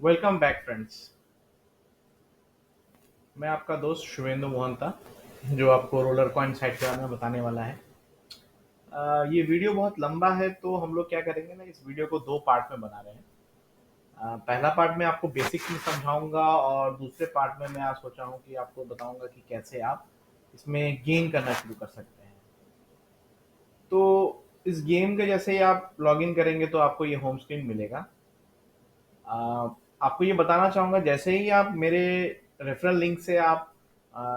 Welcome back friends. मैं आपका दोस्त शुभेंदु मोहन था, जो आपको रोलर कॉइन साइट के बारे में बताने वाला है। ये वीडियो बहुत लंबा है, तो हम लोग क्या करेंगे ना, इस वीडियो को दो पार्ट में बना रहे हैं। पहला पार्ट में आपको बेसिक्स में समझाऊंगा, और दूसरे पार्ट में मैं आज सोचा हूँ कि आपको बताऊंगा कि कैसे आप इसमें गेम करना शुरू कर सकते हैं। तो इस गेम के जैसे ही आप लॉग इन करेंगे तो आपको ये होम स्क्रीन मिलेगा। आ, आपको ये बताना चाहूँगा, जैसे ही आप मेरे रेफरल लिंक से आप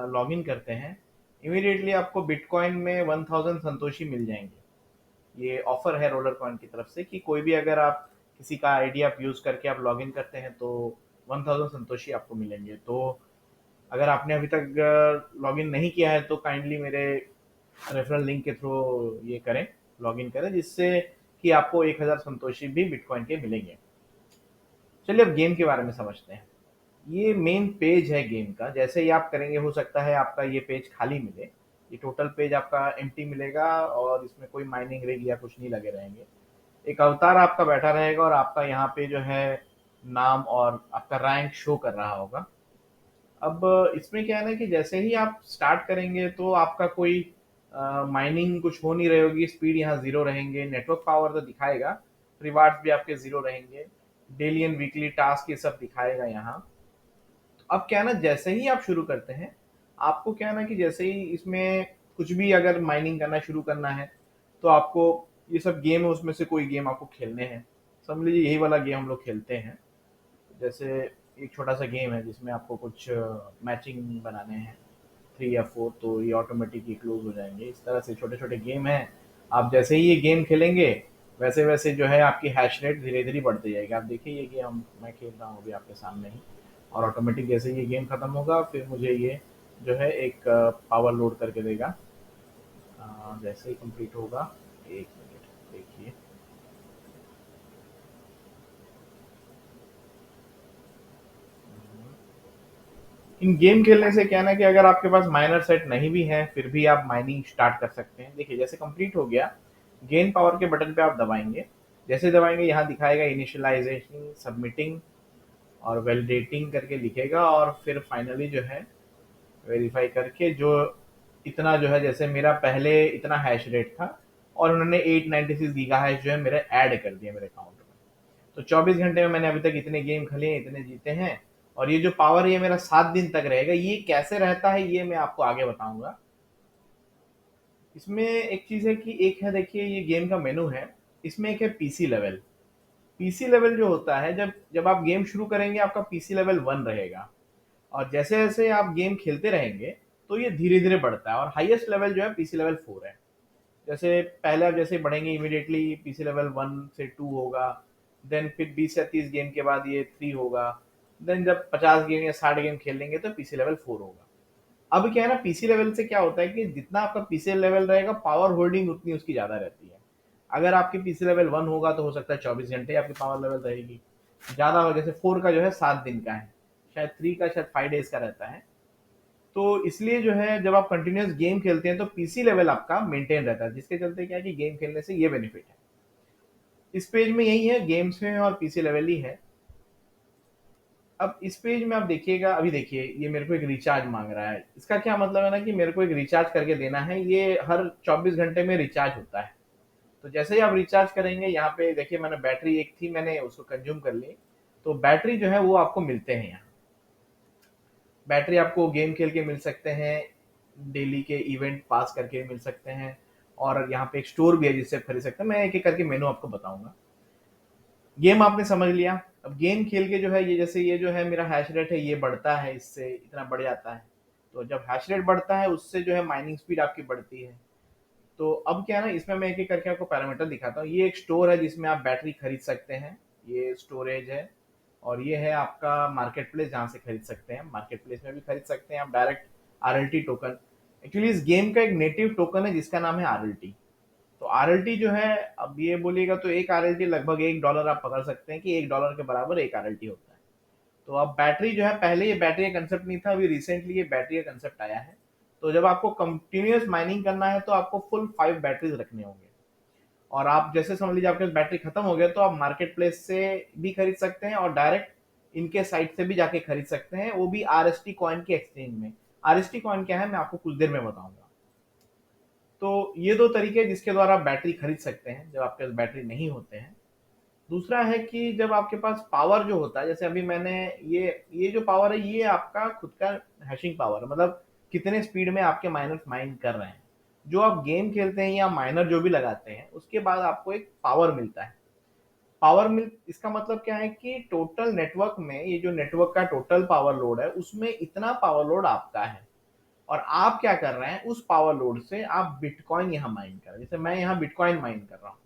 लॉग इन करते हैं, इमीडिएटली आपको बिटकॉइन में 1000 संतोषी मिल जाएंगे। ये ऑफर है रोलर कॉइन की तरफ से कि कोई भी अगर आप किसी का आईडी आप यूज़ करके आप लॉग इन करते हैं तो 1000 संतोषी आपको मिलेंगे। तो अगर आपने अभी तक लॉग इन नहीं किया है तो काइंडली मेरे रेफरल लिंक के थ्रू ये करें, लॉग इन करें, जिससे कि आपको 1000 संतोषी भी बिटकॉइन के मिलेंगे। चलिए अब गेम के बारे में समझते हैं। ये मेन पेज है गेम का। जैसे ही आप करेंगे, हो सकता है आपका ये पेज खाली मिले। ये टोटल पेज आपका एम्प्टी मिलेगा और इसमें कोई माइनिंग रिग या कुछ नहीं लगे रहेंगे। एक अवतार आपका बैठा रहेगा और आपका यहाँ पे जो है नाम और आपका रैंक शो कर रहा होगा। अब इसमें क्या है ना कि जैसे ही आप स्टार्ट करेंगे तो आपका कोई माइनिंग कुछ हो नहीं रही होगी, स्पीड यहाँ ज़ीरो रहेंगे, नेटवर्क पावर तो दिखाएगा, रिवार्ड्स भी आपके ज़ीरो रहेंगे, डेली एंड वीकली टास्क ये सब दिखाएगा यहाँ। अब क्या है ना, जैसे ही आप शुरू करते हैं, आपको क्या है ना कि जैसे ही इसमें कुछ भी अगर माइनिंग करना शुरू करना है, तो आपको ये सब गेम है, उसमें से कोई गेम आपको खेलने हैं। समझ लीजिए यही वाला गेम हम लोग खेलते हैं। जैसे एक छोटा सा गेम है जिसमें आपको कुछ मैचिंग बनाने हैं, 3 या 4, तो ये ऑटोमेटिक ही क्लोज हो जाएंगे। इस तरह से छोटे छोटे गेम हैं। आप जैसे ही ये गेम खेलेंगे, वैसे वैसे जो है आपकी हैश रेट धीरे धीरे बढ़ती जाएगी। आप देखिए ये गेम मैं खेल रहा हूँ अभी आपके सामने ही, और ऑटोमेटिक जैसे ये गेम खत्म होगा फिर मुझे ये जो है एक पावर लोड करके देगा। जैसे ही कंप्लीट होगा, एक मिनट देखिए। इन गेम खेलने से क्या है ना कि अगर आपके पास माइनर सेट नहीं भी है, फिर भी आप माइनिंग स्टार्ट कर सकते हैं। देखिए जैसे कंप्लीट हो गया, गेन पावर के बटन पे आप दबाएंगे। जैसे दबाएंगे यहाँ दिखाएगा इनिशियलाइजेशन, सबमिटिंग और वैलिडेटिंग करके लिखेगा, और फिर फाइनली जो है वेरीफाई करके जो इतना जो है, जैसे मेरा पहले इतना हैश रेट था और उन्होंने 896 गीगा हैश जो है मेरे ऐड कर दिया मेरे अकाउंट में। तो 24 घंटे में मैंने अभी तक इतने गेम खेले हैं, इतने जीते हैं। और ये जो पावर ये मेरा 7 दिन तक रहेगा। ये कैसे रहता है ये मैं आपको आगे बताऊंगा। इसमें एक चीज है कि एक है, देखिए ये गेम का मेनू है। इसमें एक है पीसी लेवल। पीसी लेवल जो होता है, जब जब आप गेम शुरू करेंगे आपका पीसी लेवल 1 रहेगा, और जैसे जैसे आप गेम खेलते रहेंगे तो ये धीरे धीरे बढ़ता है, और हाईएस्ट लेवल जो है पीसी लेवल 4 है। जैसे पहले आप जैसे बढ़ेंगे, इमीडिएटली पीसी लेवल 1 से 2 होगा। देन फिर 20 या 30 गेम के बाद ये 3 होगा। देन जब 50 गेम या 60 गेम खेल लेंगे तो पीसी लेवल 4 होगा। अब क्या है ना, पीसी लेवल से क्या होता है कि जितना आपका पीसी लेवल रहेगा, पावर होल्डिंग उतनी उसकी ज्यादा रहती है। अगर आपकी पीसी लेवल 1 होगा तो हो सकता है 24 घंटे आपकी पावर लेवल रहेगी। ज्यादा हो, जैसे 4 का जो है 7 दिन का है, शायद 3 का शायद 5 डेज का रहता है। तो इसलिए जो है जब आप कंटिन्यूस गेम खेलते हैं तो पीसी लेवल आपका मेंटेन रहता है, जिसके चलते क्या है कि गेम खेलने से ये बेनिफिट है। इस पेज में यही है, गेम्स में और पीसी लेवल ही है। अब इस पेज में आप देखिएगा, अभी देखिए ये मेरे को एक रिचार्ज मांग रहा है। इसका क्या मतलब है ना कि मेरे को एक रिचार्ज करके देना है। ये हर 24 घंटे में रिचार्ज होता है। तो जैसे ही आप रिचार्ज करेंगे, यहाँ पे देखिए मैंने बैटरी एक थी, मैंने उसको कंज्यूम कर ली। तो बैटरी जो है वो आपको मिलते हैं यहाँ। बैटरी आपको गेम खेल के मिल सकते हैं, डेली के इवेंट पास करके मिल सकते हैं, और यहाँ पे एक स्टोर भी है जिससे आप खरीद सकते हैं। मैं एक एक करके मेनू आपको बताऊंगा। गेम आपने समझ लिया। अब गेम खेल के जो है, ये जैसे ये जो है मेरा हैश रेट है, ये बढ़ता है, इससे इतना बढ़ जाता है। तो जब हैश रेट बढ़ता है उससे जो है माइनिंग स्पीड आपकी बढ़ती है। तो अब क्या है ना, इसमें मैं एक एक करके आपको पैरामीटर दिखाता हूँ। ये एक स्टोर है जिसमें आप बैटरी खरीद सकते हैं, ये स्टोरेज है। और ये है आपका मार्केट प्लेस, जहाँ से खरीद सकते हैं। मार्केट प्लेस में भी खरीद सकते हैं आप डायरेक्ट। आरएलटी टोकन, एक्चुअली इस गेम का एक नेटिव टोकन है जिसका नाम है आरएलटी। तो आरएलटी जो है, अब ये बोलिएगा तो एक आरएलटी लगभग $1 आप पकड़ सकते हैं कि $1 के बराबर एक आरएलटी होता है। तो अब बैटरी जो है, पहले ये बैटरी का कंसेप्ट नहीं था, अभी रिसेंटली ये बैटरी का कंसेप्ट आया है। तो जब आपको कंटिन्यूस माइनिंग करना है तो आपको फुल 5 बैटरीज रखने होंगे। और आप जैसे समझ लीजिए आपके पास बैटरी खत्म हो गया तो आप मार्केट प्लेस से भी खरीद सकते हैं, और डायरेक्ट इनके साइट से भी जाके खरीद सकते हैं, वो भी आरएसटी कॉइन के एक्सचेंज में। आरएसटी कॉइन क्या है मैं आपको कुछ देर में बताऊंगा। तो ये दो तरीके हैं जिसके द्वारा आप बैटरी खरीद सकते हैं जब आपके पास बैटरी नहीं होते हैं। दूसरा है कि जब आपके पास पावर जो होता है, जैसे अभी मैंने ये जो पावर है ये आपका खुद का हैशिंग पावर है, मतलब कितने स्पीड में आपके माइनर्स माइन कर रहे हैं। जो आप गेम खेलते हैं या माइनर जो भी लगाते हैं उसके बाद आपको एक पावर मिलता है। पावर मिल इसका मतलब क्या है कि टोटल नेटवर्क में ये जो नेटवर्क का टोटल पावर लोड है उसमें इतना पावर लोड आपका है, और आप क्या कर रहे हैं उस पावर लोड से आप बिटकॉइन यहाँ माइन कर रहे हैं। जैसे मैं यहाँ बिटकॉइन माइन कर रहा हूँ।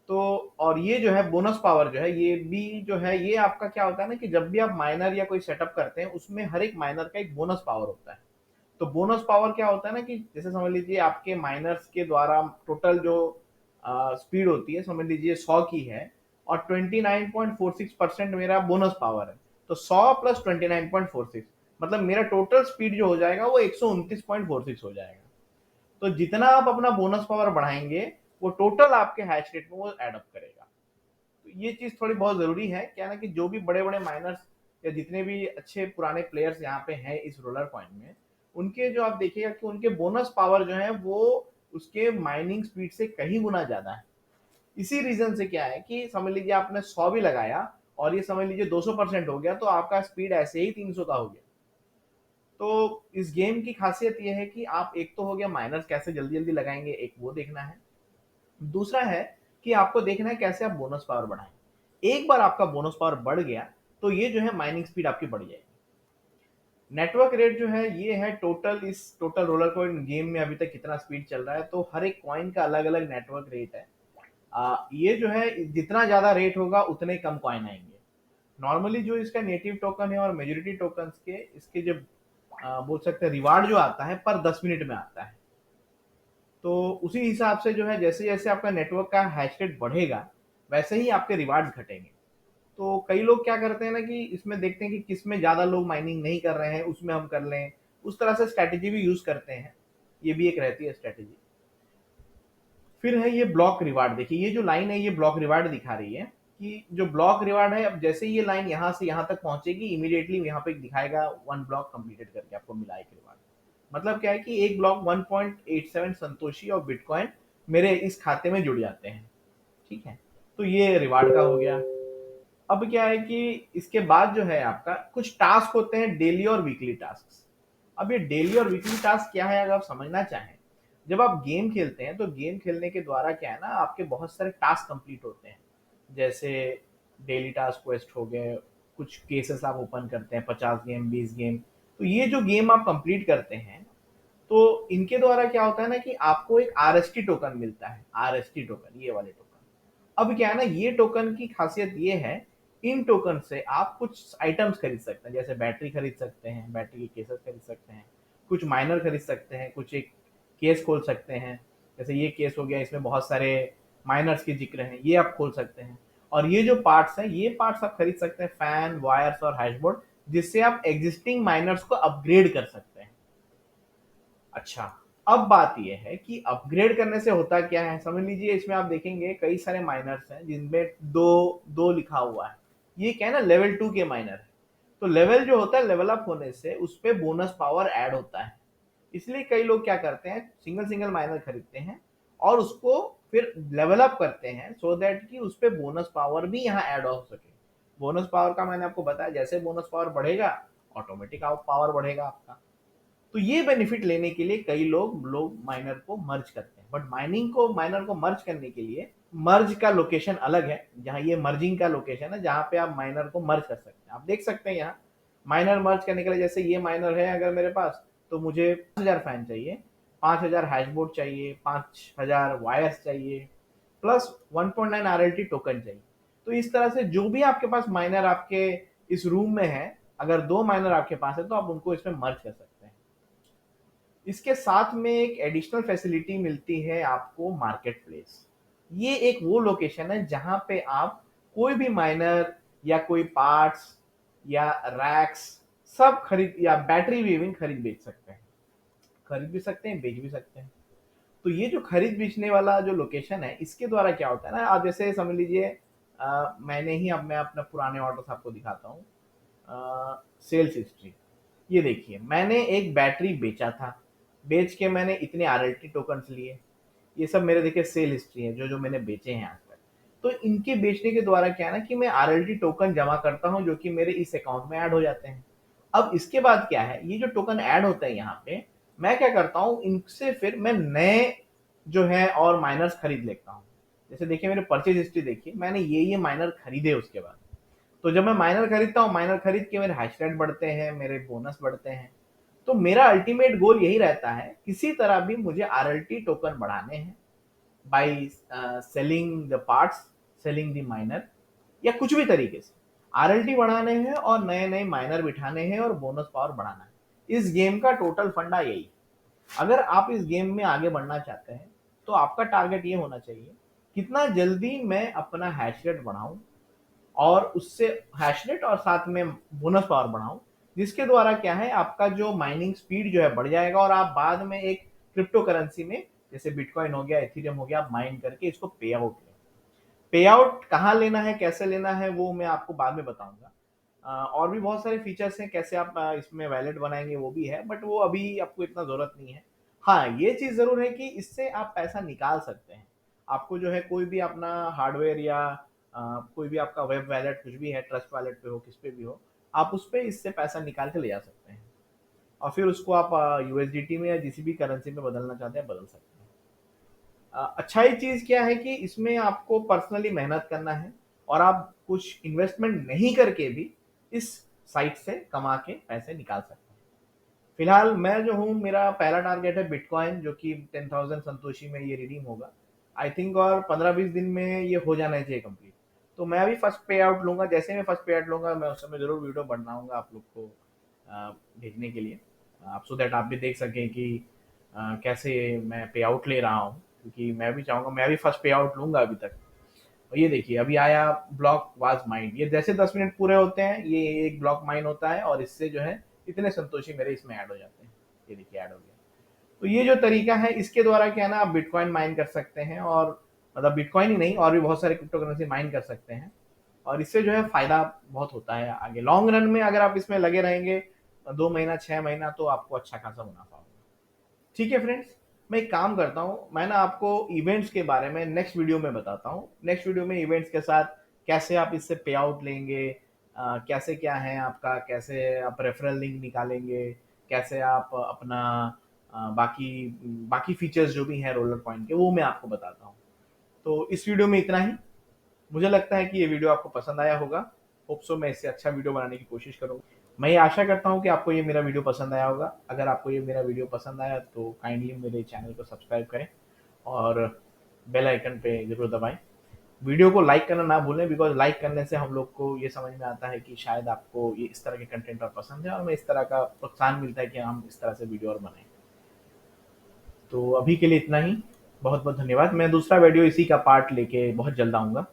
तो और ये जो है बोनस पावर जो है ये भी जो है ये आपका क्या होता है ना कि जब भी आप माइनर या कोई सेटअप करते हैं उसमें हर एक माइनर का एक बोनस पावर होता है। तो बोनस पावर क्या होता है ना कि जैसे समझ लीजिए आपके माइनर्स के द्वारा टोटल जो स्पीड होती है समझ लीजिए 100 की है, और 29.46% मेरा बोनस पावर है। तो 100 प्लस 29.46 मतलब मेरा टोटल स्पीड जो हो जाएगा वो 129.46 हो जाएगा। तो जितना आप अपना बोनस पावर बढ़ाएंगे वो टोटल आपके हैश रेट में वो एडअप करेगा। तो ये चीज थोड़ी बहुत जरूरी है क्या ना कि जो भी बड़े बड़े माइनर्स या जितने भी अच्छे पुराने प्लेयर्स यहाँ पे हैं इस रोलर कॉइन में, उनके जो आप देखिएगा कि उनके बोनस पावर जो है वो उसके माइनिंग स्पीड से कहीं गुना ज्यादा है। इसी रीजन से क्या है कि समझ लीजिए आपने 100 भी लगाया और ये समझ लीजिए 200% हो गया तो आपका स्पीड ऐसे ही 300 का हो गया। तो इस गेम की खासियत ये है कि आप एक तो हो गया माइनर्स कैसे जल्दी जल्दी लगाएंगे, एक वो देखना है। दूसरा है कि आपको देखना है कैसे आप बोनस पावर बढ़ाएं। एक बार आपका बोनस पावर बढ़ गया तो ये जो है माइनिंग स्पीड आपकी बढ़ जाएगी। नेटवर्क रेट जो है ये है टोटल इस टोटल रोलर कॉइन गेम में अभी तक कितना स्पीड चल रहा है, तो हर एक कॉइन का अलग अलग नेटवर्क रेट है। ये जो है जितना ज्यादा रेट होगा उतने कम कॉइन आएंगे। नॉर्मली जो इसका नेटिव टोकन है और मेजोरिटी टोकन के इसके जो बोल सकते हैं रिवार्ड जो आता है पर 10 मिनट में आता है। तो उसी हिसाब से जो है जैसे जैसे आपका नेटवर्क का हैश रेट बढ़ेगा वैसे ही आपके रिवार्ड्स घटेंगे। तो कई लोग क्या करते हैं ना कि इसमें देखते हैं कि किस में ज्यादा लोग माइनिंग नहीं कर रहे हैं उसमें हम कर लें, उस तरह से स्ट्रैटेजी भी यूज करते हैं। ये भी एक रहती है स्ट्रैटेजी। फिर है ये ब्लॉक रिवार्ड। देखिए ये जो लाइन है ये ब्लॉक रिवार्ड दिखा रही है कि जो ब्लॉक रिवार्ड है अब जैसे ये लाइन यहाँ से यहाँ तक पहुंचेगी इमीडिएटली यहाँ पे दिखाएगा 1 ब्लॉक कंप्लीटेड करके आपको मिला एक रिवार्ड। मतलब क्या है कि एक ब्लॉक 1.87 संतोषी और बिटकॉइन मेरे इस खाते में जुड़ जाते हैं। ठीक है, तो ये रिवार्ड का हो गया। अब क्या है कि इसके बाद जो है आपका कुछ टास्क होते हैं डेली और वीकली टास्क। अब ये डेली और वीकली टास्क क्या है अगर आप समझना चाहें, जब आप गेम खेलते हैं तो गेम खेलने के द्वारा क्या है ना आपके बहुत सारे टास्क कंप्लीट होते हैं। जैसे डेली टास्क क्वेस्ट हो गए, कुछ केसेस आप ओपन करते हैं 50 गेम 20 गेम। तो ये जो गेम आप कंप्लीट करते हैं तो इनके द्वारा क्या होता है ना कि आपको एक आरएसटी टोकन मिलता है। आरएसटी टोकन ये वाले टोकन। अब क्या है ना ये टोकन की खासियत ये है, इन टोकन से आप कुछ आइटम्स खरीद सकते हैं। जैसे बैटरी खरीद सकते हैं, बैटरी के केसेस खरीद सकते हैं, कुछ माइनर खरीद सकते हैं, कुछ एक केस खोल सकते हैं। जैसे ये केस हो गया इसमें बहुत सारे माइनर्स के जिक्र हैं, ये आप खोल सकते हैं। और ये जो पार्ट्स हैं ये पार्ट्स आप खरीद सकते हैं, फैन वायर्स और हैशबोर्ड, जिससे आप एग्जिस्टिंग माइनर्स को अपग्रेड कर सकते हैं। अच्छा, अब बात यह है कि अपग्रेड करने से होता क्या है, समझ लीजिए इसमें आप देखेंगे कई सारे माइनर्स हैं जिनमें दो दो लिखा हुआ है। ये क्या है ना लेवल 2 के माइनर है। तो लेवल जो होता है लेवल अप होने से उस पे बोनस पावर ऐड होता है। इसलिए कई लोग क्या करते हैं सिंगल सिंगल माइनर खरीदते हैं और उसको फिर लेवल अप करते हैं सो दैट कि उस पे बोनस पावर भी यहाँ ऐड हो सके। बोनस पावर का मैंने आपको बताया जैसे बोनस पावर बढ़ेगा ऑटोमेटिक पावर बढ़ेगा आपका। तो ये बेनिफिट लेने के लिए कई लोग माइनर को मर्ज करते हैं, बट माइनर को मर्ज करने के लिए मर्ज का लोकेशन अलग है। जहां ये मर्जिंग का लोकेशन है जहां पे आप माइनर को मर्ज कर सकते हैं। आप देख सकते हैं यहाँ माइनर मर्ज करने के लिए, जैसे ये माइनर है अगर मेरे पास, तो मुझे 5000 फैन चाहिए, 5000 हैशबोर्ड चाहिए, 5000 वायर्स चाहिए, प्लस 1.9 आरएलटी टोकन चाहिए। तो इस तरह से जो भी आपके पास माइनर आपके इस रूम में है, अगर दो माइनर आपके पास है तो आप उनको इसमें मर्ज कर सकते हैं। इसके साथ में एक एडिशनल फैसिलिटी मिलती है आपको मार्केट प्लेस। ये एक वो लोकेशन है जहां पे आप कोई भी माइनर या कोई पार्ट्स या रैक्स सब खरीद या बैटरी भी इवन खरीद बेच सकते हैं। खरीद भी सकते हैं बेच भी सकते हैं। तो ये जो खरीद बेचने वाला जो लोकेशन है इसके द्वारा क्या होता है ना, आप जैसे समझ लीजिए मैंने ही अब मैं अपना पुराने ऑर्डर्स आपको दिखाता हूँ। सेल्स हिस्ट्री, ये देखिए मैंने एक बैटरी बेचा था, बेच के मैंने इतने आरएलटी टोकन्स लिए। ये सब मेरे देखिए सेल हिस्ट्री है, जो जो मैंने बेचे हैं आज तक। तो इनके बेचने के द्वारा क्या है ना कि मैं आरएलटी टोकन जमा करता हूँ, जो कि मेरे इस अकाउंट में ऐड हो जाते हैं। अब इसके बाद क्या है, ये जो टोकन ऐड होते हैं यहाँ पे, मैं क्या करता हूँ, इनसे फिर मैं नए जो है और माइनर्स खरीद लेता हूँ। जैसे देखिए मेरे परचेज हिस्ट्री देखिए, मैंने ये माइनर खरीदे उसके बाद। तो जब मैं माइनर खरीदता हूँ, माइनर खरीद के मेरे हैश रेट बढ़ते हैं, मेरे बोनस बढ़ते हैं। तो मेरा अल्टीमेट गोल यही रहता है, किसी तरह भी मुझे आरएलटी टोकन बढ़ाने हैं by selling the parts, selling the minor, या कुछ भी तरीके से आरएलटी बढ़ाने हैं और नए नए माइनर बिठाने हैं और बोनस पावर बढ़ाना है। इस गेम का टोटल फंडा यही है। अगर आप इस गेम में आगे बढ़ना चाहते हैं तो आपका टारगेट ये होना चाहिए, कितना जल्दी मैं अपना हैश रेट बढ़ाऊं और उससे हैश रेट और साथ में बोनस पावर बढ़ाऊं, जिसके द्वारा क्या है आपका जो माइनिंग स्पीड जो है बढ़ जाएगा और आप बाद में एक क्रिप्टो करेंसी में, जैसे बिटकॉइन हो गया, एथेरियम हो गया, आप माइन करके इसको पे आउट लें। पे आउट कहाँ लेना है, कैसे लेना है, वो मैं आपको बाद में बताऊंगा। और भी बहुत सारे फीचर्स हैं, कैसे आप इसमें वैलेट बनाएंगे वो भी है, बट वो अभी आपको इतना जरूरत नहीं है। हाँ, ये चीज जरूर है कि इससे आप पैसा निकाल सकते हैं। आपको जो है कोई भी अपना हार्डवेयर या कोई भी आपका वेब वैलेट कुछ भी है, ट्रस्ट वैलेट पे हो, किस पे भी हो, आप उस पे इससे पैसा निकाल के ले जा सकते हैं और फिर उसको आप यूएसडीटी में या किसी भी करेंसी में बदलना चाहते हैं बदल सकते हैं। अच्छाई चीज क्या है कि इसमें आपको पर्सनली मेहनत करना है और आप कुछ इन्वेस्टमेंट नहीं करके भी इस साइट से कमा के पैसे निकाल सकते हैं। फिलहाल मैं जो हूँ, मेरा पहला टारगेट है बिटकॉइन, जो कि 10,000 संतोषी में ये रिडीम होगा आई थिंक, और 15-20 दिन में ये हो जाना चाहिए कंप्लीट। तो मैं अभी फर्स्ट पे आउट लूंगा, जैसे मैं फर्स्ट पे आउट लूंगा मैं उस समय जरूर वीडियो बनाऊंगा आप लोग को भेजने के लिए, आप सो दैट आप भी देख सकें कि कैसे मैं पे आउट ले रहा हूँ, क्योंकि मैं भी चाहूंगा, मैं भी फर्स्ट पे आउट लूंगा अभी तक। और ये देखिए अभी आया ब्लॉक वाज माइंड, ये जैसे 10 मिनट पूरे होते हैं ये एक ब्लॉक माइन होता है और इससे जो है इतने संतोषी मेरे इसमें ऐड हो जाते हैं। ये देखिए ऐड हो गया। तो ये जो तरीका है, इसके द्वारा क्या है ना, आप बिटकॉइन माइन कर सकते हैं, और मतलब बिटकॉइन ही नहीं, और भी बहुत सारे क्रिप्टो करेंसी माइन कर सकते हैं। और इससे जो है फायदा बहुत होता है आगे लॉन्ग रन में, अगर आप इसमें लगे रहेंगे 2 महीना 6 महीना, तो आपको अच्छा खासा मुनाफा होगा। ठीक है फ्रेंड्स, मैं एक काम करता हूँ, मैं ना आपको इवेंट्स के बारे में नेक्स्ट वीडियो में बताता हूँ। नेक्स्ट वीडियो में इवेंट्स के साथ कैसे आप इससे पे आउट लेंगे, कैसे क्या है आपका, कैसे आप रेफरल लिंक निकालेंगे, कैसे आप अपना बाकी बाकी फीचर्स जो भी हैं रोलर पॉइंट के, वो मैं आपको बताता हूँ। तो इस वीडियो में इतना ही। मुझे लगता है कि ये वीडियो आपको पसंद आया होगा। होप सो, मैं इससे अच्छा वीडियो बनाने की कोशिश करूँगा। मैं ये आशा करता हूँ कि आपको ये मेरा वीडियो पसंद आया होगा। अगर आपको ये मेरा वीडियो पसंद आया तो काइंडली मेरे चैनल को सब्सक्राइब करें और बेल आइकन पे ज़रूर दबाएं। वीडियो को लाइक करना ना भूलें, बिकॉज लाइक करने से हम लोग को ये समझ में आता है कि शायद आपको ये इस तरह के कंटेंट और पसंद है, और हमें इस तरह का प्रोत्साहन मिलता है कि हम इस तरह से वीडियो और बनाएं। तो अभी के लिए इतना ही। बहुत बहुत धन्यवाद। मैं दूसरा वीडियो इसी का पार्ट लेके बहुत जल्द आऊँगा।